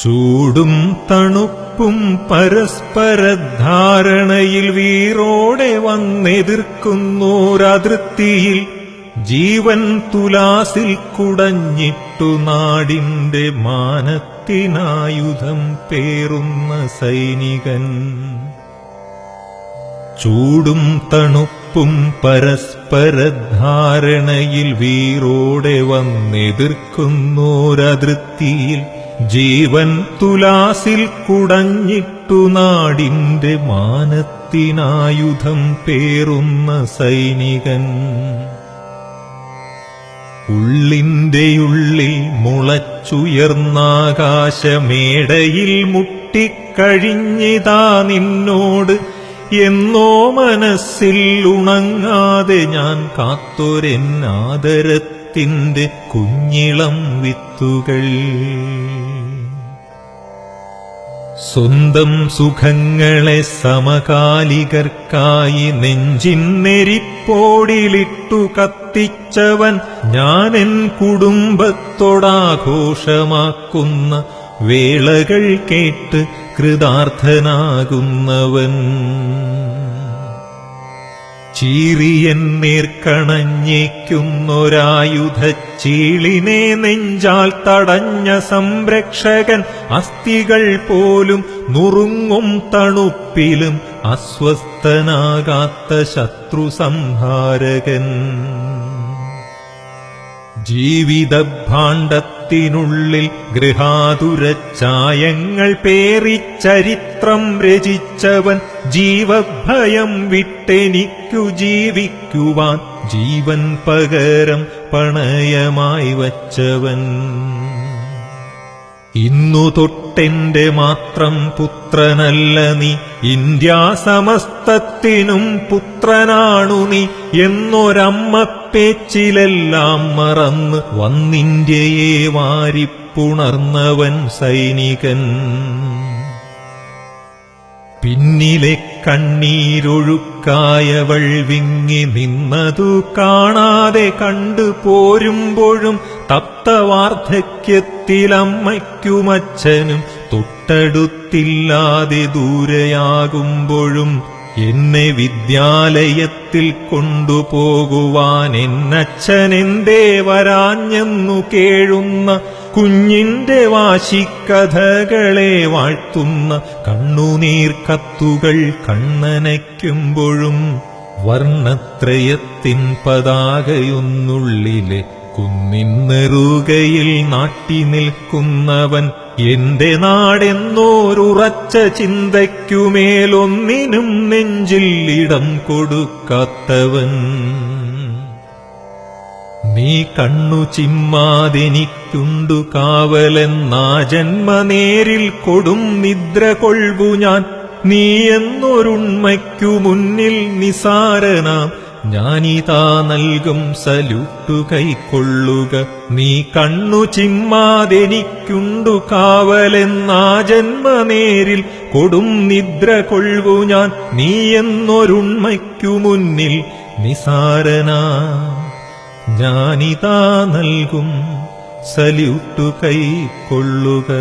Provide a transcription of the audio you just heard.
ചൂടും തണുപ്പും പരസ്പരധാരണയിൽ വീറോടെ വന്നെതിർക്കുന്നോരതിർത്തിയിൽ ജീവൻ തുലാസിൽ കുടഞ്ഞിട്ടു നാടിന്റെ മാനത്തിനായുധം പേറുന്ന സൈനികൻ. ചൂടും തണുപ്പും പരസ്പരധാരണയിൽ വീറോടെ വന്നെതിർക്കുന്നോരതിർത്തിയിൽ ജീവൻ തുലാസിൽ കുടഞ്ഞിട്ടു നാടിന്റെ മാനത്തിനായുധം പേറുന്ന സൈനികൻ. ഉള്ളിന്റെയുള്ളിൽ മുളച്ചുയർന്നാകാശമേടയിൽ മുട്ടിക്കഴിഞ്ഞിതാ നിന്നോട് എന്നോ മനസ്സിൽ ഉണങ്ങാതെ ഞാൻ കാത്തൊരെന്നാദരത്തിന്റെ കുഞ്ഞിളം വിത്തുകൾ. സ്വന്തം സുഖങ്ങളെ സമകാലികർക്കായി നെഞ്ചിന്നെരിപ്പോടിലിട്ടു കത്തിച്ചവൻ ഞാനെൻ കുടുംബത്തോടാഘോഷമാക്കുന്ന വേളകൾ കേട്ട് കൃതാർത്ഥനാകുന്നവൻ. ചീറിയെന്നേർക്കണഞ്ഞേക്കുന്നൊരായുധച്ചീളിനെ നെഞ്ചാൽ തടഞ്ഞ സംരക്ഷകൻ. അസ്ഥികൾ പോലും നുറുങ്ങും തണുപ്പിലും അസ്വസ്ഥനാകാത്ത ശത്രു സംഹാരകൻ. ജീവിതഭാണ്ഡത്തിനുള്ളിൽ ഗൃഹാതുരച്ചായങ്ങൾ പേറിച്ചരിത്രം രചിച്ചവൻ. ജീവഭയം വിട്ടെനിക്കു ജീവിക്കുവാൻ ജീവൻ പകരം പണയമായി വച്ചവൻ. ഇന്നു തൊട്ടെന്റെ മാത്രം പുത്രനല്ല നീ, ഇന്ത്യാസമസ്തത്തിനും പുത്രനാണു നീ എന്നൊരമ്മപ്പേച്ചിലെല്ലാം മറന്ന് വന്നിന്ത്യയെ വാരിപ്പുണർന്നവൻ സൈനികൻ. പിന്നിലെ കണ്ണീരൊഴുക്കായവൾ വിങ്ങി നിന്നതു കാണാതെ കണ്ടു പോരുമ്പോഴും തപ്തവാർദ്ധക്യത്തിലമ്മയ്ക്കുമച്ഛനും തൊട്ടടുത്തില്ലാതെ ദൂരെയാകുമ്പോഴും എന്നെ വിദ്യാലയത്തിൽ കൊണ്ടുപോകുവാൻ എന്നച്ഛനെന്തേ വരാഞ്ഞെന്നു കേഴുന്ന കുഞ്ഞിന്റെ വാശിക്കഥകളെ വാഴ്ത്തുന്ന കണ്ണുനീർ കത്തുകൾ കണ്ണനയ്ക്കുമ്പോഴും വർണ്ണത്രയത്തിൻ പതാകയൊന്നുള്ളിലെ കുന്നിന്നെറുകയിൽ നാട്ടി നിൽക്കുന്നവൻ. എന്റെ നാടെന്നോരുറച്ച ചിന്തയ്ക്കുമേലൊന്നിനും നെഞ്ചിൽ ഇടം കൊടുക്കാത്തവൻ. നീ കണ്ണു ചിമ്മാതെനിക്കുണ്ടു കാവലെന്നാ ജന്മനേരിൽ കൊടും നിദ്ര കൊൾവു ഞാൻ. നീ എന്നൊരുണ്മയ്ക്കു മുന്നിൽ നിസാരനാം ഞാനിതാ നൽകും സല്യൂട്ടു കൈക്കൊള്ളുക. നീ കണ്ണു ചിമ്മാതെനിക്കുണ്ടു കാവലെന്നാ ജന്മനേരിൽ കൊടും നിദ്ര കൊൾവു ഞാൻ. നീ എന്നൊരുണ്മയ്ക്കു മുന്നിൽ നിസാരനാം ഞാനിതാ നൽകും സല്യൂട്ടു കൈക്കൊള്ളുക.